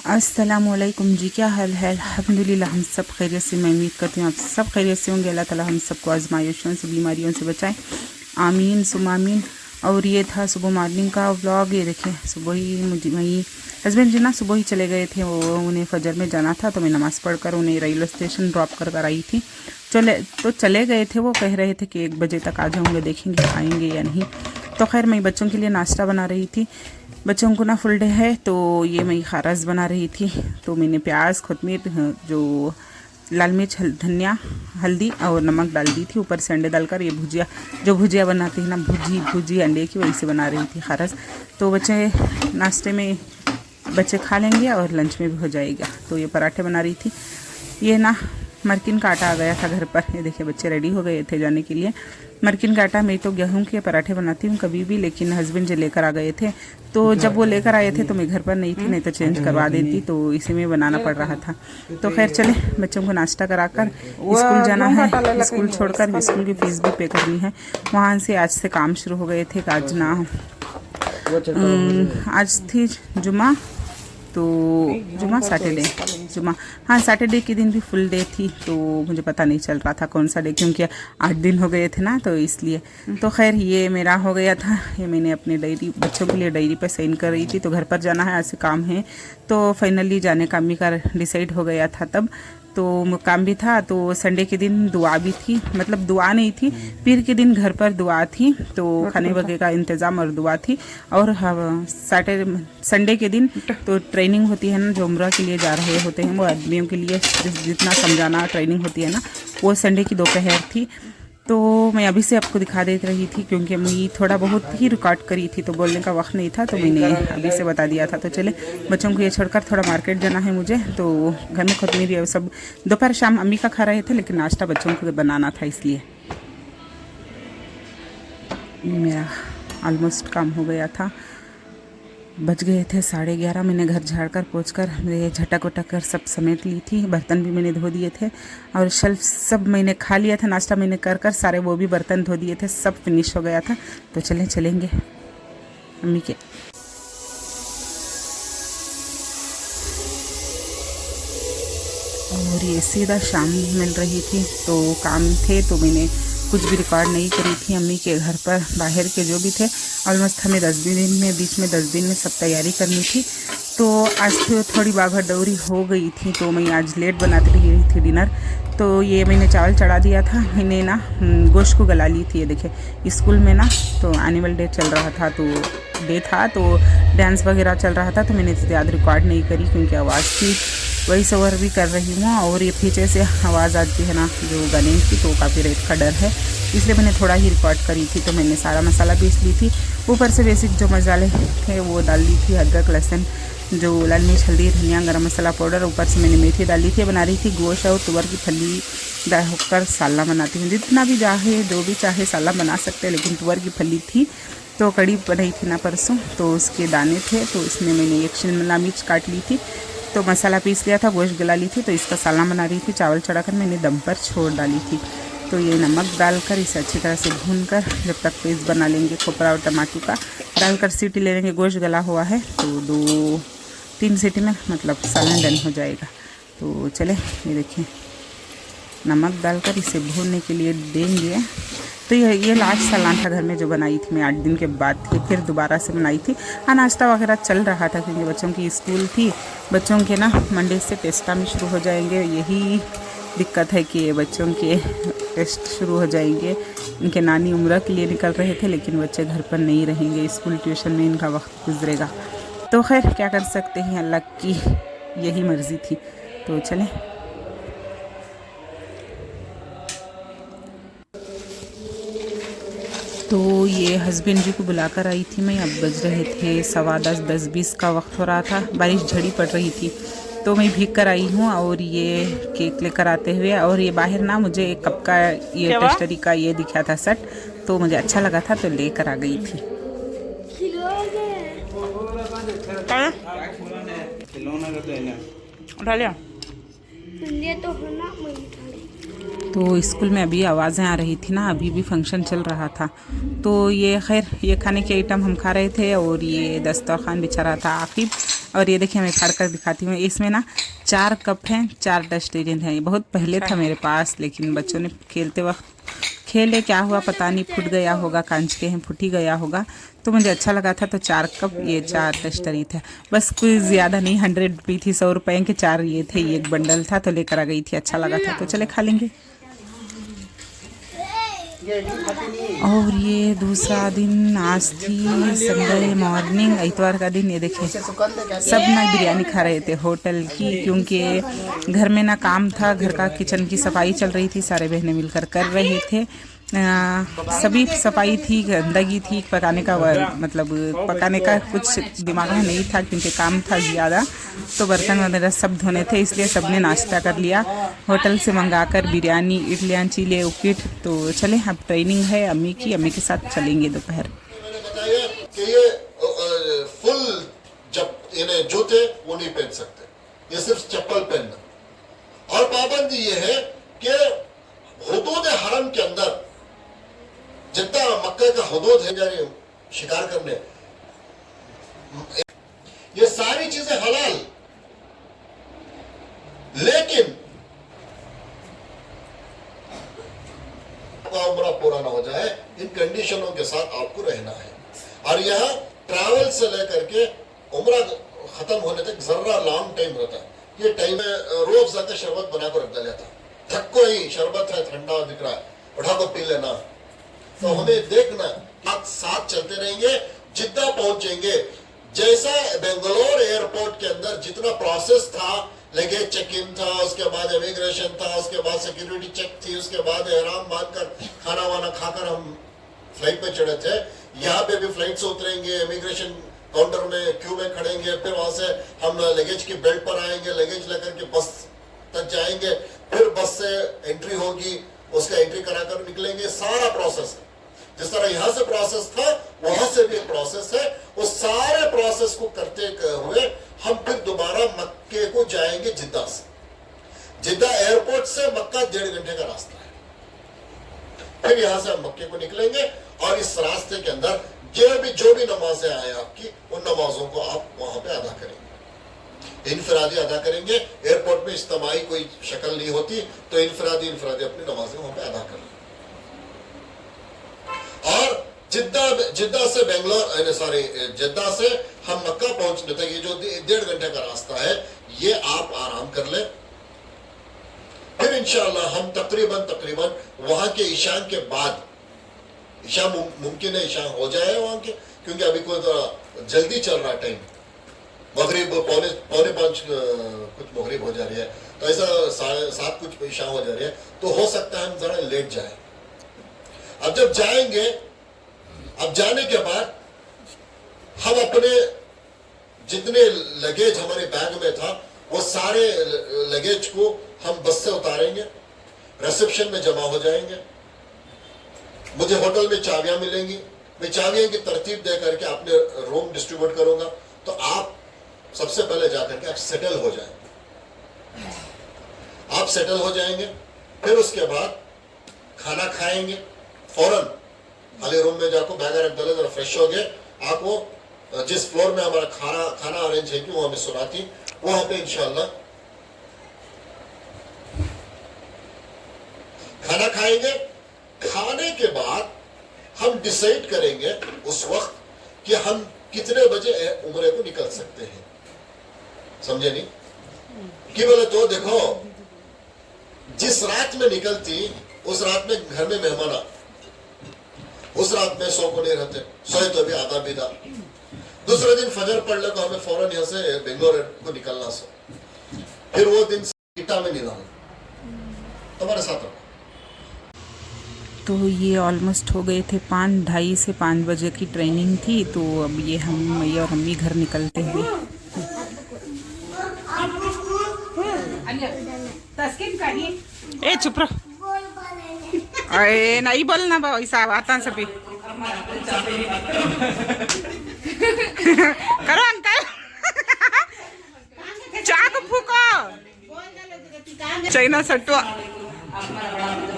अस्सलामुअलैकुम जी, क्या हाल है। अल्हम्दुलिल्लाह हम सब खैरियत से। मैं उम्मीद करती हूँ आप सब खैरियत से होंगे। अल्लाह ताला हम सबको आजमाइशों से, बीमारियों से बचाए, आमीन सुम आमीन। और ये था सुबह मॉर्निंग का व्लॉग। ये देखें, सुबह ही मुझे वही हस्बैंड जी ना सुबह ही चले गए थे। वो उन्हें फजर में जाना था, तो मैं नमाज़ पढ़कर उन्हें रेलवे स्टेशन ड्रॉप कर आई थी। चले गए थे। वो कह रहे थे कि 1 बजे तक आ जाऊँगे, देखेंगे आएंगे या नहीं। तो खैर मैं बच्चों के लिए नाश्ता बना रही थी। बच्चों को ना फुल डे है, तो ये मैं खारस बना रही थी। तो मैंने प्याज, कोतमीर, जो लाल मिर्च, धनिया, हल्दी और नमक डाल दी थी। ऊपर से अंडे डालकर ये भुजिया बनाती है ना, भुजी अंडे की, वही से बना रही थी खारस। तो बच्चे नाश्ते में बच्चे खा लेंगे और लंच में भी हो जाएगा। तो ये पराठे बना रही थी। ये ना मरकिन का आटा आ गया था घर पर। ये देखिए बच्चे रेडी हो गए थे जाने के लिए। मरकिन का आटा, मैं तो गेहूं के पराठे बनाती हूँ कभी भी, लेकिन हस्बैंड जी लेकर आ गए थे। तो जब वो लेकर आए थे तो मैं घर पर नहीं थी, नहीं तो चेंज करवा देती, तो इसी में बनाना पड़ रहा था। तो खैर चले, बच्चों को नाश्ता कराकर स्कूल जाना है। स्कूल छोड़कर स्कूल की फीस भी पे करनी है। वहाँ से आज से काम शुरू हो गए थे। आज थी जुमा, तो जुमा सैटरडे के दिन भी फुल डे थी। तो मुझे पता नहीं चल रहा था कौन सा डे, क्योंकि 8 दिन हो गए थे ना, तो इसलिए। तो खैर ये मेरा हो गया था। ये मैंने अपने बच्चों के लिए डायरी पे साइन कर रही थी। तो घर पर जाना है, ऐसे काम है। तो फाइनली जाने का अम्मी का डिसाइड हो गया था तब। तो काम भी था। तो संडे के दिन दुआ भी थी, मतलब दुआ नहीं थी, पीर के दिन घर पर दुआ थी। तो खाने वगैरह का इंतज़ाम और दुआ थी। और संडे के दिन तो ट्रेनिंग होती है ना, जो उम्रा के लिए जा रहे होते हैं वो आदमियों के लिए जितना समझाना ट्रेनिंग होती है ना, वो संडे की दोपहर थी। तो मैं अभी से आपको दिखा दे रही थी, क्योंकि मैं थोड़ा बहुत ही रिकॉर्ड करी थी, तो बोलने का वक्त नहीं था, तो मैंने अभी से बता दिया था। तो चले, बच्चों को ये छोड़कर थोड़ा मार्केट जाना है मुझे। तो घर में खुद मेरी सब दोपहर शाम अम्मी का खा रहे थे, लेकिन नाश्ता बच्चों को बनाना था, इसलिए मेरा ऑलमोस्ट काम हो गया था। बज गए थे 11:30। मैंने घर झाड़कर पोंछकर झटक उटक कर सब समेट ली थी। बर्तन भी मैंने धो दिए थे, और शेल्फ सब मैंने खा लिया था। नाश्ता मैंने कर सारे वो भी बर्तन धो दिए थे, सब फिनिश हो गया था। तो चलेंगे अम्मी के। और ये सीधा शाम मिल रही थी, तो काम थे, तो मैंने कुछ भी रिकॉर्ड नहीं करी थी। अम्मी के घर पर बाहर के जो भी थे, ऑलमोस्ट हमें 10 दिन में, बीच में 10 दिन में सब तैयारी करनी थी। तो आज थोड़ी भागा दौड़ी हो गई थी। तो मैं आज लेट बनाती रही थी डिनर। तो ये मैंने चावल चढ़ा दिया था। मैंने ना गोश्त को गला ली थी। ये देखिए, स्कूल में ना तो एनुअल डे चल रहा था, तो डांस वगैरह चल रहा था। तो मैंने ज़्यादा रिकॉर्ड नहीं करी, क्योंकि आवाज़ थी, वही सवर भी कर रही हूँ। और ये पीछे से आवाज़ आती है ना जो गाने की, तो कॉपीराइट का डर है, इसलिए मैंने थोड़ा ही रिकॉर्ड करी थी। तो मैंने सारा मसाला पीस ली थी। ऊपर से बेसिक जो मसाले थे वो डाल दी थी, अदरक, लहसुन, जो लाल मिर्च, हल्दी, धनिया, गरम मसाला पाउडर। ऊपर से मैंने मेथी डाली थी। बना रही थी गोश्त और तुअर की फली डालकर साला बनाती हूँ। जितना भी चाहे, जो भी चाहे साला बना सकते हैं, लेकिन तुअर की फली थी। तो कड़ी बनाई थी ना परसों, तो उसके दाने थे, तो इसमें मैंने एक शिमला मिर्च काट ली थी। तो मसाला पीस लिया था, गोश्त गला ली थी, तो इसका साला बना रही थी। चावल चढ़ाकर मैंने दम पर छोड़ डाली थी। तो ये नमक डालकर इसे अच्छी तरह से भूनकर जब तक पेस्ट बना लेंगे खोपरा और टमाटर का, डालकर सीटी ले लेंगे। गोश्त गला हुआ है, तो 2-3 सीटी में मतलब सालन डन हो जाएगा। तो चले, ये देखें, नमक डालकर इसे भूनने के लिए देंगे। तो ये लास्ट सालन था घर में जो बनाई थी मैं 8 दिन के बाद थी, फिर दोबारा से बनाई थी। हाँ, नाश्ता वगैरह चल रहा था, क्योंकि बच्चों की स्कूल थी। बच्चों के ना मंडे से टेस्ट भी शुरू हो जाएंगे। यही दिक्कत है कि बच्चों के टेस्ट शुरू हो जाएंगे। इनके नानी उम्रा के लिए निकल रहे थे, लेकिन बच्चे घर पर नहीं रहेंगे, स्कूल ट्यूशन में इनका वक्त गुजरेगा। तो खैर क्या कर सकते हैं, अल्लाह की यही मर्ज़ी थी। तो चलें, तो ये हस्बैंड जी को बुलाकर आई थी मैं। अब बज रहे थे 10:15, 10:20 का वक्त हो रहा था। बारिश झड़ी पड़ रही थी, तो मैं भीग कर आई हूँ। और ये केक लेकर आते हुए, और ये बाहर ना मुझे एक कप का ये टेस्टरी का ये दिखा था सेट, तो मुझे अच्छा लगा था, तो लेकर आ गई थी। उठा लिया तो तो स्कूल में अभी आवाज़ें आ रही थी ना, अभी भी फंक्शन चल रहा था। तो ये खैर ये खाने के आइटम हम खा रहे थे और ये दस्तरखान बिछा रहा था आकिब। और ये देखिए मैं फाड़ कर दिखाती हूँ, इसमें ना 4 कप हैं, 4 डस्टबिन हैं। ये बहुत पहले था मेरे पास, लेकिन बच्चों ने खेलते वक्त खेले, क्या हुआ पता नहीं, फूट गया होगा, कांच के हैं, फूट ही गया होगा। तो मुझे अच्छा लगा था तो 4 कप ये 4 डस्टर ही थे, बस कोई ज़्यादा नहीं। 100 रुपये थी, 100 रुपये के 4 ये थे, ये एक बंडल था तो लेकर आ गई थी, अच्छा लगा था तो चले खा लेंगे। और ये दूसरा दिन, आज थी संडे मॉर्निंग, इतवार का दिन। ये देखिए सब ना बिरयानी खा रहे थे होटल की, क्योंकि घर में ना काम था, घर का किचन की सफाई चल रही थी, सारे बहनें मिलकर कर रहे थे। सभी सफाई थी, गंदगी थी, पकाने का मतलब पकाने का कुछ दिमाग में नहीं था क्योंकि काम था ज़्यादा। तो बर्तन वगैरह सब धोने थे, इसलिए सबने नाश्ता कर लिया होटल से मंगाकर, बिरयानी, इडलियाँ, चीले, उपीट। तो चले, अब ट्रेनिंग है अम्मी की, अम्मी के साथ चलेंगे दोपहर। कि ये फुल जब इन्हें जूते वो नहीं पहन सकते, ये सिर्फ चप्पल पहनना। और पाबंदी ये है कि हुदूद हरम के अंदर जितना मक्के का हुदूद है, जा रही शिकार करने, ये सारी चीजें हलाल, लेकिन आपका उम्र पूरा ना हो जाए, इन कंडीशनों के साथ आपको रहना है। और यह ट्रैवल से लेकर के उम्र खत्म होने तक जरा लॉन्ग टाइम रहता है। ये टाइम में रोज जाकर शरबत बनाकर रख दिया था, थको ही शरबत है, ठंडा दिख रहा है, उठा को पी लेना। तो हमें देखना, आप साथ चलते रहेंगे, जिद्दा पहुंचेंगे। जैसा बेंगलोर एयरपोर्ट के अंदर जितना प्रोसेस था, लगेज चेक इन था, उसके बाद इमिग्रेशन था, उसके बाद सिक्योरिटी चेक थी, उसके बाद एहराम बांधकर खाना वाना खाकर हम फ्लाइट पे चढ़े थे। यहाँ पे भी फ्लाइट से उतरेंगे, इमिग्रेशन काउंटर में क्यू में खड़ेंगे, फिर वहां से हम लगेज की बेल्ट पर आएंगे, लगेज लेकर के बस तक जाएंगे, फिर बस से एंट्री होगी, उसका एंट्री कराकर निकलेंगे। सारा प्रोसेस है, जिस तरह यहां से प्रोसेस था वहां से भी प्रोसेस है। उस सारे प्रोसेस को करते हुए हम फिर दोबारा मक्के को जाएंगे जिद्दा से। जिद्दा एयरपोर्ट से मक्का 1.5 घंटे का रास्ता है। फिर यहां से हम मक्के को निकलेंगे और इस रास्ते के अंदर जो भी नमाजें आए आपकी, उन नमाजों को आप वहां पे अदा करेंगे, इनफरादी अदा करेंगे। एयरपोर्ट में इज्तिमाई कोई शक्ल नहीं होती, तो इनफरादी अपनी नमाजें वहां पे अदा करें। और जिद्दा से बेंगलोर, सॉरी जिद्दा से हम मक्का पहुंचने तक ये जो 1.5 घंटे का रास्ता है, ये आप आराम कर लें। फिर इंशाअल्लाह हम तकरीबन वहां के ईशान के बाद, ईशा मुमकिन है ईशा हो जाए वहां के, क्योंकि अभी कोई तो जल्दी चल रहा है टाइम, मगरिब पौने 5 कुछ मगरिब हो जा रही है, तो ऐसा 7 कुछ ईशा हो जा रही है, तो हो सकता है हम जरा लेट जाए। अब जब जाएंगे, अब जाने के बाद हम अपने जितने लगेज हमारे बैग में था, वो सारे लगेज को हम बस से उतारेंगे, रिसेप्शन में जमा हो जाएंगे। मुझे होटल में चाबियां मिलेंगी, मैं चाबियां की तरतीब दे करके अपने रूम डिस्ट्रीब्यूट करूंगा। तो आप सबसे पहले जाकर के आप सेटल हो जाएंगे, आप सेटल हो जाएंगे। फिर उसके बाद खाना खाएंगे, फौरन खाली रूम में जाकर बैग रख डाले, जरा फ्रेश हो गए। आप वो जिस फ्लोर में हमारा खाना अरेंज है कि वो हमें सुनाती, वहां पे इंशाल्लाह खाना खाएंगे। खाने के बाद हम डिसाइड करेंगे उस वक्त कि हम कितने बजे उम्रे को निकल सकते हैं। समझे नहीं कि बोले तो देखो, जिस रात में निकलती उस रात में घर में मेहमान, उस रात में सो को नहीं रहते, सोए तो भी आधा बीदा। दूसरे दिन फजर पढ़ ले तो हमें फौरन यहाँ से बेंगलोर को निकलना सो, फिर वो दिन इटा में नहीं रहना। तुम्हारे साथ रहो। तो ये ऑलमोस्ट हो गए थे 5:30 से 5 बजे की ट्रेनिंग थी। तो अब ये हम मैया और अम्मी घर निकलते हुए। ए चुप रहो, अरे नहीं बोलना बा ऐसा आता सभी। करो अंकल, चाक फूको, चाइना सट्टुआ आप हमारा बड़ा